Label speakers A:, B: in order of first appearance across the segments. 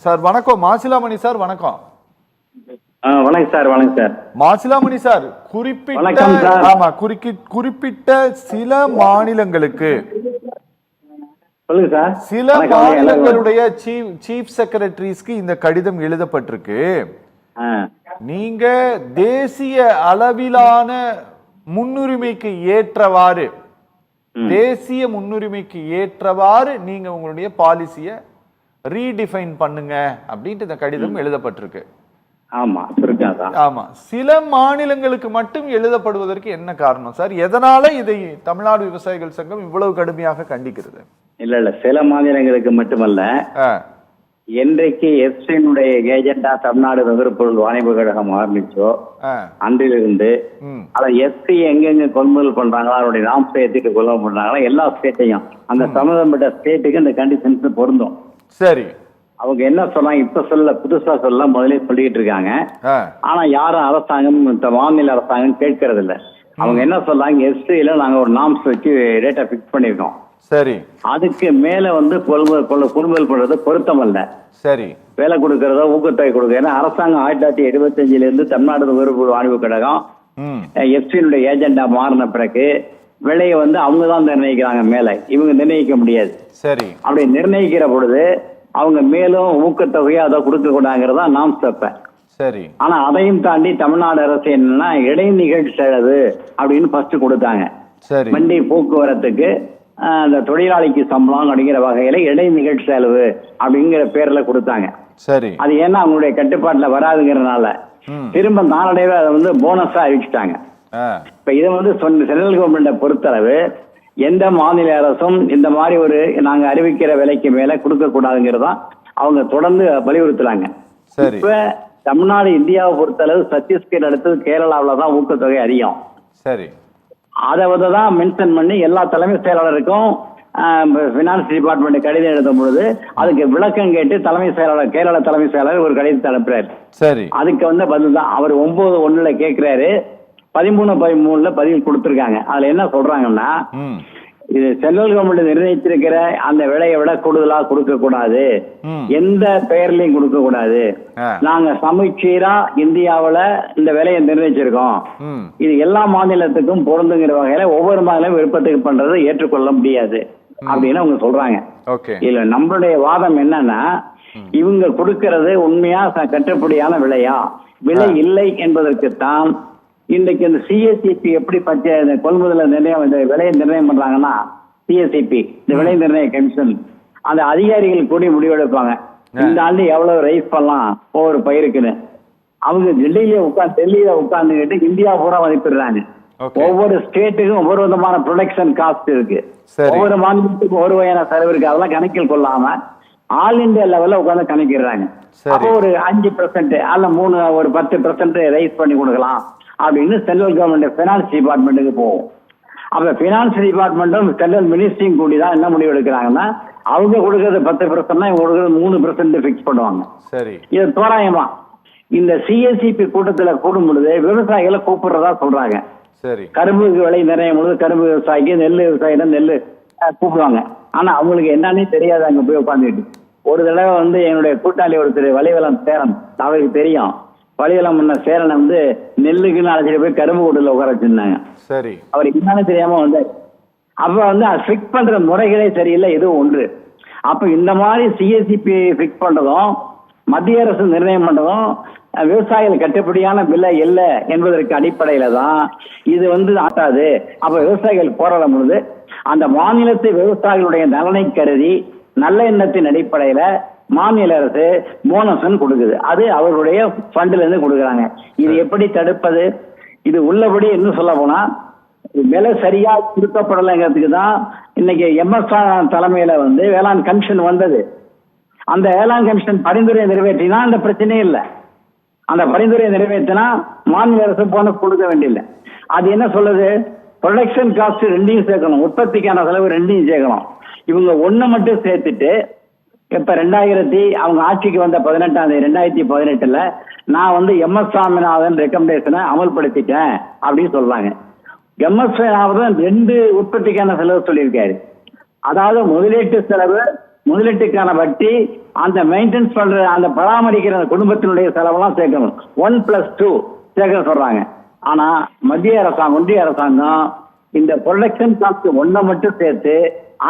A: Sir வணக்கம். Masilamani sir வணக்கம்.
B: வணக்கம் சார். வணக்கம் சார்.
A: மாசிலாமணி சார், குறிப்பிட்ட சில மாநிலங்களுக்கு
B: சார்,
A: சில மாநிலங்களுடைய சீஃப் செக்ரட்டரிஸ்க்கு இந்த கடிதம் எழுதப்பட்டிருக்கு. நீங்க தேசிய அளவிலான முன்னுரிமைக்கு ஏற்றவாறு நீங்க உங்களுடைய பாலிசியை ரீடிஃபைன் பண்ணுங்க அப்படின்ட்டு இந்த கடிதம் எழுதப்பட்டிருக்கு. ஆமா, சில மாநிலங்களுக்கு மட்டும் எழுதப்படுவதற்கு என்ன காரணம் சார்? எதனால இதை தமிழ்நாடு விவசாயிகள் சங்கம் இவ்வளவு கடுமையாக கண்டிக்கிறது?
B: இல்ல சில மாநிலங்களுக்கு மட்டுமல்ல, என்றைக்கு எஸ்டினுடைய ஏஜெண்டா தமிழ்நாடு நுகர்பொருள் வாணிப கழகம் ஆரம்பிச்சோ அன்றிலிருந்து அதை எஸ்டி எங்கெங்க கொள்முதல் பண்றாங்களோ அவருடைய நாம்ஸ் ஏற்றிட்டு கொள்முதல் பண்றாங்களோ எல்லா ஸ்டேட்டையும் அந்த சம்பந்தப்பட்ட ஸ்டேட்டுக்கு இந்த கண்டிஷன்ஸ் பொருந்தும்.
A: சரி,
B: அவங்க என்ன சொன்னாங்க, இப்ப சொல்ல புதுசா சொல்ல முதலே சொல்லிட்டு இருக்காங்க. ஆனா யாரும் அரசாங்கம் மாநில அரசாங்கம் கேட்கறது இல்ல. அவங்க என்ன சொல்றாங்க, எஸ்டில நாங்க ஒரு நாம்ஸ் வச்சு ரேட்டை பிக்ஸ் பண்ணிருக்கோம்.
A: சரி,
B: அதுக்கு மேல கொள்முதல் பண்றது பொருத்தம் அல்ல.
A: சரி,
B: வேலை கொடுக்கறதோ ஊக்கத்தொகை கொடுக்க. ஏன்னா அரசாங்கம் 1975 இருந்து தமிழ்நாடு நுகர்பொருள் வாணிப கழகம் எஸ்டினுடைய ஏஜெண்டா மாறின பிறகு விலையை அவங்கதான் நிர்ணயிக்கிறாங்க. மேல இவங்க நிர்ணயிக்க முடியாது.
A: சரி,
B: அப்படி நிர்ணயிக்கிற பொழுது அவங்க மேலும் ஊக்கத்தொகையை அதை கொடுக்க கூடாங்கிறதா நாம் ஸ்டெப்ப.
A: சரி,
B: ஆனா அதையும் தாண்டி தமிழ்நாடு அரசு என்னன்னா இடைநிகழ்ச்சி செலவு அப்படின்னு ஃபர்ஸ்ட் கொடுத்தாங்க.
A: சரி,
B: வண்டி போக்குவரத்துக்கு அந்த தொழிலாளிக்கு சம்பளம் அப்படிங்கிற வகையில இடைநிகழ்ச்சி செலவு அப்படிங்கிற பேர்ல கொடுத்தாங்க.
A: சரி,
B: அது ஏன்னா அவங்களுடைய கட்டுப்பாட்டுல வராதுங்கிறதுனால திரும்ப நாளடைவே அதை போனஸா அறிவிச்சுட்டாங்க. இப்ப இதை சென்ட்ரல் கவர்மெண்ட்டை பொறுத்தளவு எந்த மாநில அரசும் இந்த மாதிரி ஒரு நாங்க அறிவிக்கிற விலைக்கு மேல கொடுக்க கூடாதுங்கிறதா அவங்க தொடர்ந்து வலியுறுத்துறாங்க. இப்ப தமிழ்நாடு இந்தியாவை பொறுத்தளவு சத்தீஸ்கர் அடுத்தது கேரளாவில தான் ஊக்கத்தொகை அதிகம்.
A: சரி,
B: அதை தான் மென்ஷன் பண்ணி எல்லா தலைமை செயலாளருக்கும் பினான்ஸ் டிபார்ட்மெண்ட் கடிதம் எழுதும் பொழுது அதுக்கு விளக்கம் கேட்டு தலைமை செயலாளர் கேரள தலைமை செயலாளர் ஒரு கடிதத்தை அனுப்புறாரு.
A: சரி,
B: அதுக்கு பதில் தான் அவர் 9/1 கேட்கிறாரு. 13/13 பதில் கொடுத்திருக்காங்க. அதுல என்ன சொல்றாங்கன்னா, இது சென்ட்ரல் கவர்மெண்ட் நிர்ணயிச்சிருக்கிற அந்த விலையை விட கூடுதலா கொடுக்க கூடாது, எந்த பெயர்லயும் கொடுக்க கூடாது. நாங்க சமீட்சீரா இந்தியாவில இந்த விலையை நிர்ணயிச்சிருக்கோம், இது எல்லா மாநிலத்துக்கும் பொருந்துங்கிற வகையில ஒவ்வொரு மாநிலம் விருப்பத்துக்கு பண்றதை ஏற்றுக்கொள்ள முடியாது அப்படின்னு அவங்க சொல்றாங்க. இல்ல நம்மளுடைய வாதம் என்னன்னா, இவங்க கொடுக்கறது உண்மையா கட்டுப்படியான விலையா? விலை இல்லை என்பதற்குத்தான் இன்றைக்கு இந்த சிஎஸ்சிபி எப்படி கொள்முதல நிர்ணயம் இந்த விலையை நிர்ணயம் பண்றாங்கன்னா, சிஎஸ்சிபி இந்த விலை நிர்ணய கமிஷன் அந்த அதிகாரிகள் கூடி முடிவெடுப்பாங்க. இந்த ஆண்டு எவ்வளவு ரைஸ் பண்ணலாம் ஒவ்வொரு பயிருக்குன்னு. அவங்க டெல்லியில உட்கார்ந்துகிட்டு இந்தியா பூரா மதிப்பிடுறாங்க. ஒவ்வொரு ஸ்டேட்டுக்கும் ஒவ்வொரு விதமான ப்ரொடக்ஷன் காஸ்ட் இருக்கு, ஒவ்வொரு மாநிலத்துக்கும் ஒரு வகையான செலவு இருக்கு. அதெல்லாம் கணக்கில் கொள்ளாம ஆல் இந்தியா லெவல்ல உட்காந்து கணக்கிடுறாங்க. அப்போ ஒரு 5% அல்ல 10% ரைஸ் பண்ணி கொடுக்கலாம் அப்படின்னு சென்ட்ரல் கவர்மெண்ட் பினான்ஸ் டிபார்ட்மெண்ட்டுக்கு போகும். அப்ப பினான்ஸ் டிபார்ட்மெண்ட்டும் சென்ட்ரல் மினிஸ்ட்ரியும் கூடி தான் என்ன முடிவு எடுக்கிறாங்கன்னா, அவங்க கொடுக்கறது 10%, இவங்க கொடுக்கறது 3% பிக்ஸ் பண்ணுவாங்க.
A: சரி,
B: இது தோராயமா இந்த சிஎஸ்சிபி கூட்டத்துல கூடும் பொழுது விவசாயிகளை கூப்பிடுறதா சொல்றாங்க.
A: சரி,
B: கரும்புக்கு விலை நிர்ணயம் பொழுது கரும்பு விவசாயிக்கு, நெல் விவசாயிடம் நெல் கூப்பிடுவாங்க. ஆனா அவங்களுக்கு என்னன்னே தெரியாது. அங்க போய் உட்காந்துட்டு ஒரு தடவை என்னுடைய கூட்டாளி ஒருத்தர் வலிவலம் சேரன், அவருக்கு தெரியும். வலிவலம் முன்ன சேரனை நெல்லுக்குன்னு அழைச்சிட்டு போய் கரும்பு கூட்டுல உட்கார வச்சிருந்தாங்க.
A: சரி,
B: அவர் என்னன்னு தெரியாம வந்தார். அப்ப ஃபிக்ஸ் பண்ற முறைகளே சரியில்லை, எதுவும் ஒன்று. அப்ப இந்த மாதிரி சிஎஸ்சிபி ஃபிக்ஸ் பண்றதும் மத்திய அரசு நிர்ணயம் பண்றதும் விவசாயிகள் கட்டுப்படியான விலை இல்லை என்பதற்கு அடிப்படையில தான் இது ஆட்டாது. அப்ப விவசாயிகள் போராடும் பொழுது அந்த மாநிலத்து விவசாயிகளுடைய நலனை கருதி நல்ல எண்ணத்தின் அடிப்படையில மாநில அரசு போனஸ் கொடுக்குது. அது அவர்களுடைய ஃபண்ட்ல இருந்து கொடுக்குறாங்க. இது எப்படி தடுப்பது? இது உள்ளபடி இன்னும் சொல்ல போனா விலை சரியா கொடுக்கப்படலைங்கிறதுக்கு தான் இன்னைக்கு எம்எஸ் தலைமையில வேளாண் கமிஷன் வந்தது. அந்த வேளாண் கமிஷன் பரிந்துரை நிறைவேற்றினா அந்த பிரச்சனையே இல்லை. அந்த பரிந்துரையை நிறைவேற்றினா மாநில அரசு போனஸ் கொடுக்க வேண்டியதில்லை. அது என்ன சொல்லுது, ப்ரொடக்ஷன் காஸ்ட் ரெண்டையும் சேர்க்கணும், உற்பத்திக்கான செலவு ரெண்டையும் சேர்க்கணும். இவங்க ஒண்ணு மட்டும் சேர்த்துட்டு இப்ப அவங்க ஆட்சிக்கு வந்த 2018 நான் எம்எஸ் சாமிநாதன் ரெக்கமெண்டேஷனை அமல்படுத்திட்டேன் அப்படின்னு சொல்றாங்க. எம்எஸ் சாமிநாதன் 2 உற்பத்திக்கான செலவு சொல்லியிருக்காரு. அதாவது முதலீட்டு செலவு முதலீட்டுக்கான வட்டி, அந்த மெயின்டெனன்ஸ் பண்ற அந்த பராமரிக்கிற குடும்பத்தினுடைய செலவெல்லாம் சேர்க்கணும். 1+2 சேர்க்க சொல்றாங்க. ஆனா மத்திய அரசாங்கம், ஒன்றிய அரசாங்கம் இந்த ப்ரொடக்ஷன் காஸ்ட் 1 மட்டும் சேர்த்து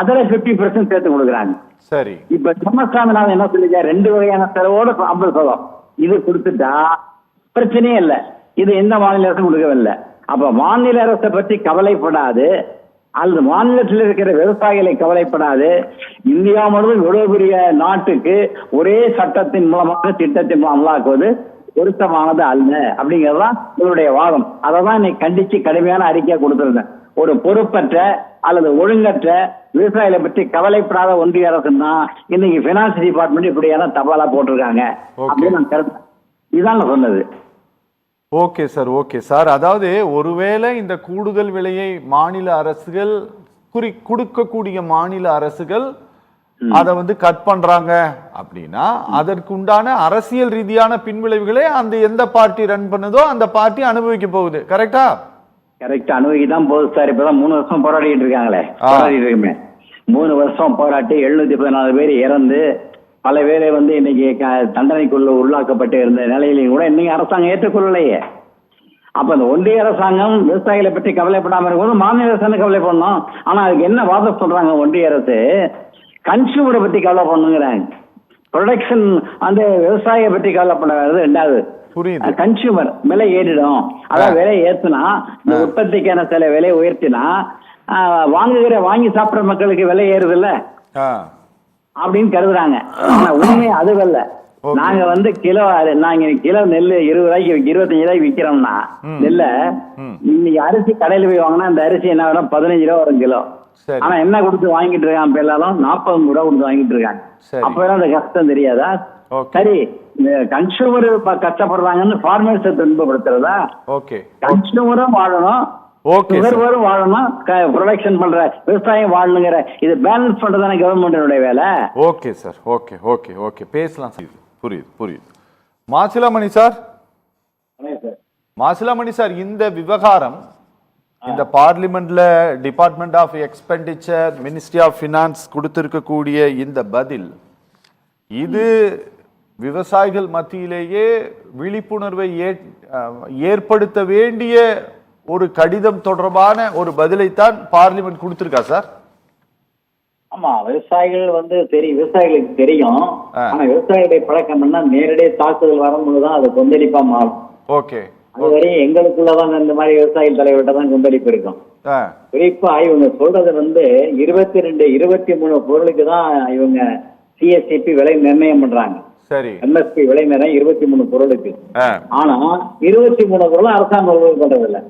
B: அதுல 50% சேர்த்து கொடுக்குறாங்க.
A: சரி,
B: இப்ப சுமசாமிநாதன் என்ன சொல்லிக்க, 2 வகையான செலவோட 50% இது கொடுத்துட்டா பிரச்சனையே இல்லை. இது எந்த மாநில அரசும் கொடுக்கவில்லை. அப்ப மாநில அரசை பற்றி கவலைப்படாது, அல்லது மாநிலத்தில் இருக்கிற விவசாயிகளை கவலைப்படாது, இந்தியா முழுவதும் இவ்வளவு பெரிய நாட்டுக்கு ஒரே சட்டத்தின் மூலமாக திட்டத்தின் அமலாக்குவது பொருத்தமானது அல்ல அப்படிங்கறதுதான் இவருடைய வாதம். அதை தான் இன்னைக்கு கண்டிச்சு கடுமையான அறிக்கையை கொடுத்திருந்தேன். ஒரு பொறுப்பற்ற அல்லது ஒழுங்கற்ற விவசாயிகளை பற்றி கவலைப்படாத ஒன்றிய அரசுன்னா இன்னைக்கு பினான்ஸ் டிபார்ட்மெண்ட் இப்படியான தபாலா போட்டிருக்காங்க அப்படின்னு நான் கருத்து. இதுதான் நான் சொன்னது.
A: Okay sir, okay sir. அதாவது ஒருவேளை இந்த கூடுதல் விலையை மாநில அரசுகள் கொடுக்கக்கூடிய மாநில அரசுகள் அதை வந்து கட் பண்றாங்க அப்படின்னா அதற்குண்டான அரசியல் ரீதியான பின்விளைவுகளே அந்த எந்த பார்ட்டி ரன் பண்ணுதோ அந்த பார்ட்டி அனுபவிக்க போகுது. கரெக்டா?
B: கரெக்டா, அனுபவிக்க தான் போகுது சார். இப்பதான் 3 வருஷம் போராடிட்டு இருக்காங்களே, போராடிட்டு இருக்குமே. 3 வருஷம் போராட்டி 714 பேர் இறந்து பல பேரை வந்து இன்னைக்கு தண்டனைக்குள்ள உள்ளாக்கப்பட்டு இருந்த நிலையிலையும் கூட இன்னைக்கு அரசாங்கம் ஏற்றுக்கொள்ளலையே. அப்ப இந்த ஒன்றிய அரசாங்கம் விவசாயிகளை பற்றி கவலைப்படாம இருக்கும்போது மாநில அரசு கவலைப்படணும். ஆனா அதுக்கு என்ன வாதம் சொல்றாங்க, ஒன்றிய அரசு கன்சூமரை பத்தி கவலைப்படணுங்கிறாங்க. ப்ரொடக்ஷன் அந்த விவசாயியை பற்றி கவலைப்படாது. 2வது கன்சூமர் விலை ஏறிடும். அதாவது விலை ஏத்துனா இந்த உற்பத்திக்கான சில விலையை உயர்த்தினா வாங்கி சாப்பிடுற மக்களுக்கு விலை ஏறுது இல்ல அப்படின்னு கருதுறாங்க. ஆனா உண்மை அதுவல்ல. நாங்க வந்து கிலோ நெல் 20 ரூபாய்க்கு 25 ரூபாய்க்கு விக்கிறோம்னா நெல்ல இன்னைக்கு அரிசி கடையில போய் வாங்கினா அந்த அரிசி என்ன வரும், 15 ரூபா வரும் கிலோ. ஆனா என்ன கொடுத்து வாங்கிட்டு இருக்காங்க, எல்லாரும் 40 ரூபா கொடுத்து வாங்கிட்டு இருக்காங்க. அப்பதான் அந்த கஷ்டம் தெரியாதா? சரி, கன்சூமர் கஷ்டப்படுறாங்கன்னு ஃபார்மர்ஸ் துன்பப்படுத்துறதா? கன்சூமரும் வாழணும், நுகர்வோரும் வாழணும், ப்ரொடக்ஷன் பண்ற விவசாயம் வாழணுங்கிற இது பேலன்ஸ் பண்றதான கவர்மெண்டோட வேலை.
A: Okay sir, okay okay okay பேசலாம். புரியுது புரியுது. மாசிலாமணி சார், மாசிலாமணி சார், இந்த விவகாரம் இந்த பார்லிமெண்ட்ல department of expenditure, ministry of finance கொடுத்திருக்கக்கூடிய இந்த பதில், இது விவசாயிகள் மத்தியிலேயே விழிப்புணர்வை ஏற்படுத்த வேண்டிய ஒரு கடிதம் தொடர்பான ஒரு பதிலைத்தான் பார்லிமெண்ட் கொடுத்திருக்கா சார்?
B: ஆமா, விவசாயிகள் வந்து விவசாயிகளுக்கு தெரியும். ஆனா விவசாயிகளுடைய பழக்கம் என்ன, நேரடியாக தாக்குதல் வரும்போதுதான் அது கொந்தளிப்பா மாறும்.
A: ஓகே,
B: அதுவரையும் எங்களுக்குள்ளதான் இந்த மாதிரி விவசாய தலைவர்கிட்ட தான் கொந்தளிப்பு இருக்கும். குறிப்பா இவங்க சொல்றது வந்து 22, 23 பொருளுக்கு தான் இவங்க சிஎஸ்சிபி விலை நிர்ணயம் பண்றாங்க.
A: சரி,
B: எம்எஸ்பி விலை நிர்ணயம் 23 பொருளுக்கு. ஆனா 23 பொருளும் அரசாங்கம் உதவி பண்றதில்லை.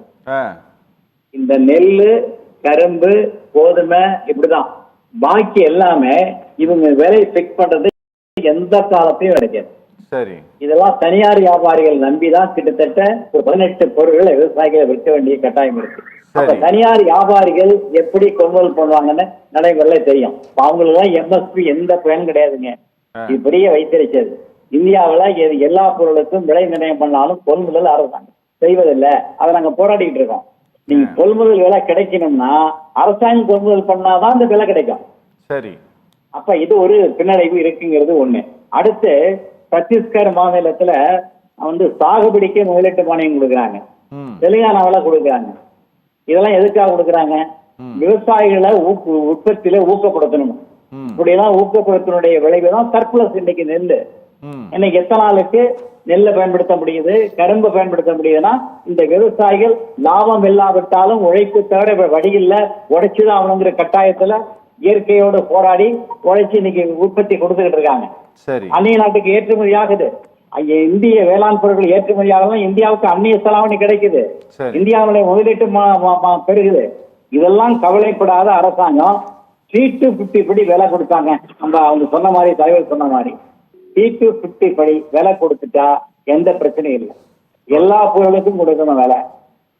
B: இந்த நெல்லு, கரும்பு, கோதுமை இப்படிதான். பாக்கி எல்லாமே இவங்க விலை பிக்ஸ் பண்றது எந்த காலத்தையும் கிடைக்காது.
A: சரி,
B: இதெல்லாம் தனியார் வியாபாரிகள் நம்பிதான் கிட்டத்தட்ட ஒரு 18 பொருட்களை விவசாயிகளை விற்க வேண்டிய கட்டாயம் இருக்கு. அப்ப தனியார் வியாபாரிகள் எப்படி கொள்முதல் பண்ணுவாங்கன்னு நடைமுறையில தெரியும். அவங்களுக்கு எல்லாம் எம்எஸ்பி எந்த பயன் கிடையாதுங்க. இப்படியே வைத்திருச்சது. இந்தியாவில எல்லா பொருளுக்கும் விலை நிர்ணயம் பண்ணாலும் கொள்முதல் அரசாங்கம் செய்வதில்லை. அதை நாங்க போராடிக்கிட்டு இருக்கோம். நீங்க கொள்முதல் விலை கிடைக்கணும்னா அரசாங்கம் கொள்முதல் பண்ணாதான் இந்த விலை கிடைக்கும்.
A: சரி,
B: அப்ப இது ஒரு பின்னடைவு இருக்குங்கிறது ஒண்ணு. அடுத்து சத்தீஸ்கர் மாநிலத்துல வந்து சாகுபடிக்கு முதலீட்டு மானியம் கொடுக்குறாங்க, தெலுங்கானாவில கொடுக்குறாங்க. இதெல்லாம் எதுக்காக கொடுக்குறாங்க, விவசாயிகளை உற்பத்தியில ஊக்கப்படுத்தணும். இப்படியெல்லாம் ஊக்கப்படுத்தினுடைய விளைவுதான் சர்ப்ளஸ். இன்னைக்கு நெல் இன்னைக்கு எத்தனாலுக்கு நெல்லை பயன்படுத்த முடியுது, கரும்பு பயன்படுத்த முடியுதுன்னா இந்த விவசாயிகள் லாபம் இல்லாவிட்டாலும் உழைப்பு தவிர வழியில் உடைச்சுதான் அவனுங்கிற கட்டாயத்துல இயற்கையோடு போராடி உழைச்சி இன்னைக்கு உற்பத்தி கொடுத்துக்கிட்டு இருக்காங்க. அந்நிய நாட்டுக்கு ஏற்றுமதி ஆகுது. இந்திய வேளாண் பொருட்கள் ஏற்றுமதி ஆகலாம். இந்தியாவுக்கு அந்நிய செலாவணி கிடைக்குது, இந்தியாவுடைய முதலீட்டு பெருகுது. இதெல்லாம் கவலைப்படாத அரசாங்கம் 3-50 படி விலை கொடுத்தாங்க. அவங்க சொன்ன மாதிரி, தலைவர் சொன்ன மாதிரி 3-50 படி விலை கொடுத்துட்டா எந்த பிரச்சனையும் இல்லை. எல்லா பொருளுக்கும் கொடுக்கணும் விலை.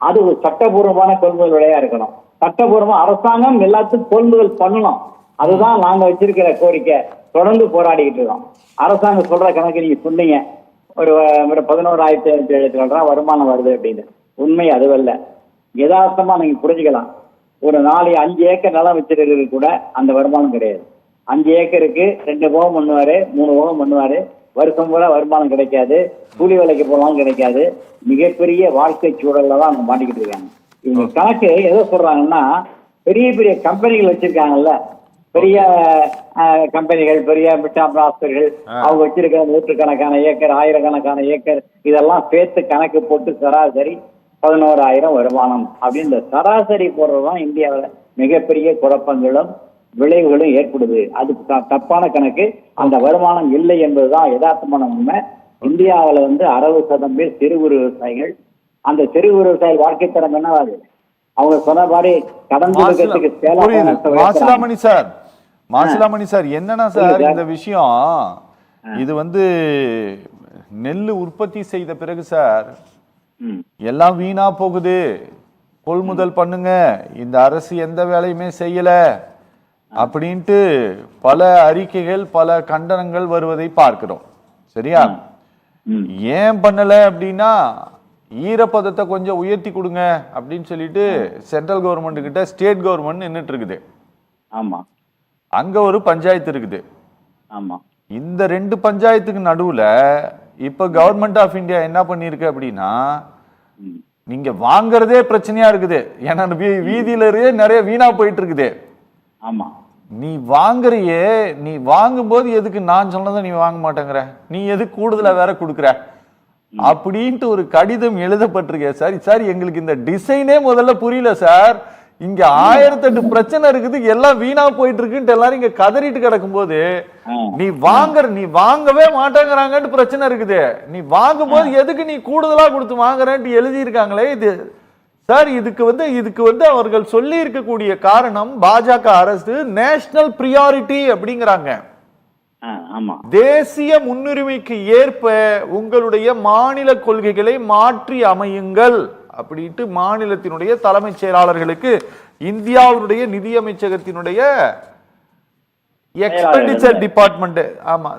B: அது ஒரு சட்டபூர்வமான கொள்முதல் விலையா இருக்கணும். சட்டபூர்வமா அரசாங்கம் எல்லாத்துக்கும் கொள்முதல் பண்ணணும். அதுதான் நாங்க வச்சிருக்கிற கோரிக்கை. தொடர்ந்து போராடிக்கிட்டு இருக்கோம். அரசாங்கம் சொல்ற கணக்கு நீங்க சொன்னீங்க, ஒரு 11,577 ரூபாய் வருமானம் வருது அப்படின்னு. உண்மை அதுவல்ல. யதார்த்தமா நீங்க புரிஞ்சுக்கலாம். ஒரு 4-5 ஏக்கர் நிலம் வச்சிருக்கிறது கூட அந்த வருமானம் கிடையாது. 5 ஏக்கருக்கு 2 போகம் பண்ணுவாரு, 3 போகம் பண்ணுவாரு. வருஷம் பூரா வருமானம் கிடைக்காது, கூலி வேலைக்கு போனாலும் கிடைக்காது. மிகப்பெரிய வாழ்க்கை சூழல்ல தான் அவங்க மாட்டிக்கிட்டு இருக்காங்க. இவங்க கணக்கு எதோ சொல்றாங்கன்னா, பெரிய பெரிய கம்பெனிகள் வச்சிருக்காங்கல்ல, பெரிய கம்பெனிகள், பெரிய மிட்டாம் ராஸ்தர்கள், அவங்க வச்சிருக்கிற நூற்றுக்கணக்கான ஏக்கர், ஆயிரக்கணக்கான ஏக்கர், இதெல்லாம் சேர்த்து கணக்கு போட்டு சராசரி 11,000 வருமானம் அப்படின்னு இந்த சராசரி போடுறதுதான் இந்தியாவில் மிகப்பெரிய குழப்பங்களும் விளைவுகளும் ஏற்படுது. அது தப்பான கணக்கு. அந்த வருமானம் இல்லை என்பதுதான் யதார்த்தமான உண்மை. இந்தியாவில் 60% பேர் சிறு குறு விவசாயிகள். அந்த சிறு குறு விவசாயி வாழ்க்கை தரம் என்னவாது? அவங்க சொன்ன மாதிரி கடன் கொடுக்கறதுக்கு
A: மாசிலாமணி சார் என்னன்னா சார் இந்த விஷயம் இது நெல் உற்பத்தி செய்த பிறகு சார் எல்லாம் வீணா போகுது, கொள்முதல் பண்ணுங்க, இந்த அரசு எந்த வேலையுமே செய்யல அப்படின்ட்டு பல அறிக்கைகள் பல கண்டனங்கள் வருவதை பார்க்கிறோம். சரியா? ஏன் பண்ணல அப்படின்னா ஈரப்பதத்தை கொஞ்சம் உயர்த்தி கொடுங்க அப்படின்னு சொல்லிட்டு சென்ட்ரல் கவர்மெண்ட் கிட்ட ஸ்டேட் கவர்மெண்ட் நின்றுட்டு இருக்குது.
B: ஆமா,
A: அங்க ஒரு பஞ்சாயத்து இருக்குது.
B: ஆமா, இந்த
A: 2 பஞ்சாயத்துக்கு நடுவுல இப்ப கவர்மெண்ட் ஆஃப் இந்தியா என்ன பண்ணிருக்கு அப்படின்னா, நீங்க வாங்குறதே பிரச்சனையா இருக்குது. ஏன்னா வீதியில நிறைய வீணா போயிட்டு இருக்குது.
B: ஆமா,
A: நீ வாங்குறியே, நீ வாங்கும்போது எதுக்கு நான் சொன்னதை நீ வாங்க மாட்டேங்கிற, நீ எதுக்கு கூடுதலா வேற கொடுக்குற அப்படின்ட்டு ஒரு கடிதம் எழுதப்பட்டிருக்கே சார். சார் எங்களுக்கு இந்த டிசைனே முதல்ல புரியல சார். இங்க 1008 பிரச்சனை இருக்குது, எல்லாம் வீணா போயிட்டு இருக்குன்ட்டு எல்லாரும் இங்க கதறிட்டு கிடக்கும் போது நீ வாங்கவே மாட்டேங்கிறாங்கன்னு பிரச்சனை இருக்குது. நீ வாங்கும் போது எதுக்கு நீ கூடுதலா கொடுத்து வாங்குறேன்ட்டு எழுதி இருக்காங்களே இது சார். இதுக்கு அவர்கள் சொல்லி இருக்கக்கூடிய காரணம் பாஜக அரசு நேஷனல் பிரியாரிட்டி அப்படிங்கிறாங்க. தேசிய முன்னுரிமைக்கு ஏற்ப உங்களுடைய மாநில கொள்கைகளை மாற்றி அமையுங்கள் அப்படின்ட்டு மாநிலத்தினுடைய தலைமைச் செயலாளர்களுக்கு இந்தியாவுடைய நிதியமைச்சகத்தினுடைய எக்ஸ்பெண்டிச்சர் டிபார்ட்மெண்ட், ஆமா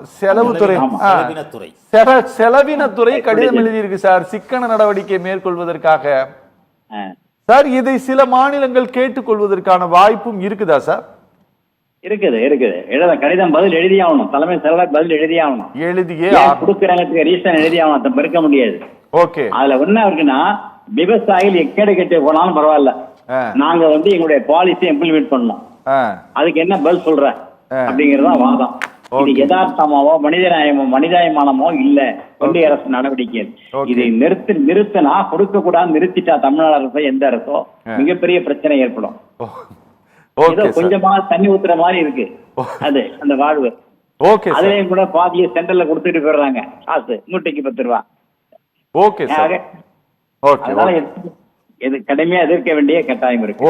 A: செலவினத்துறை கடிதம் எழுதியிருக்கு சார், சிக்கன நடவடிக்கை மேற்கொள்வதற்காக. சார் இதை சில மாநிலங்கள் கேட்டுக்கொள்வதற்கான வாய்ப்பும் இருக்குதா சார்?
B: இருக்குது. கடிதம் பதில் எழுதி ஆகணும், தலைமை செயலாளர் பதில் எழுதி ஆகணும்.
A: எழுதியே
B: கொடுக்கறதுக்கு ரீசன் எழுதி ஆகணும், அதை மறுக்க முடியாது.
A: ஓகே,
B: அதுல என்ன இருக்குன்னா, விவசாயிகள் எக்கேடு கெட்டு போனாலும் பரவாயில்ல, நாங்க எங்களுடைய பாலிசி இம்ப்ளிமெண்ட் பண்ணோம், அதுக்கு என்ன பதில் சொல்ற அப்படிங்கறதுதான் வாதம். இது யதார்த்தமாவோ மனிதாயமானமோ இல்ல ஒன்றிய அரசு நடவடிக்கை. இதை நிறுத்தினா கொடுக்க கூடாது, நிறுத்திட்டா தமிழ்நாடு அரசோ எந்த அரசோ மிகப்பெரிய பிரச்சனை ஏற்படும். கொஞ்சமா தண்ணி ஊத்துற மாதிரி இருக்கு அது அந்த வாழ்வு. அதுலயும் கூட பாதியை சென்ட்ரல்ல கொடுத்துட்டு போயிடுறாங்க, காசு மூட்டைக்கு 10 ரூபா. அதனால இது கடுமையா எதிர்க்க வேண்டிய கட்டாயம் இருக்கு.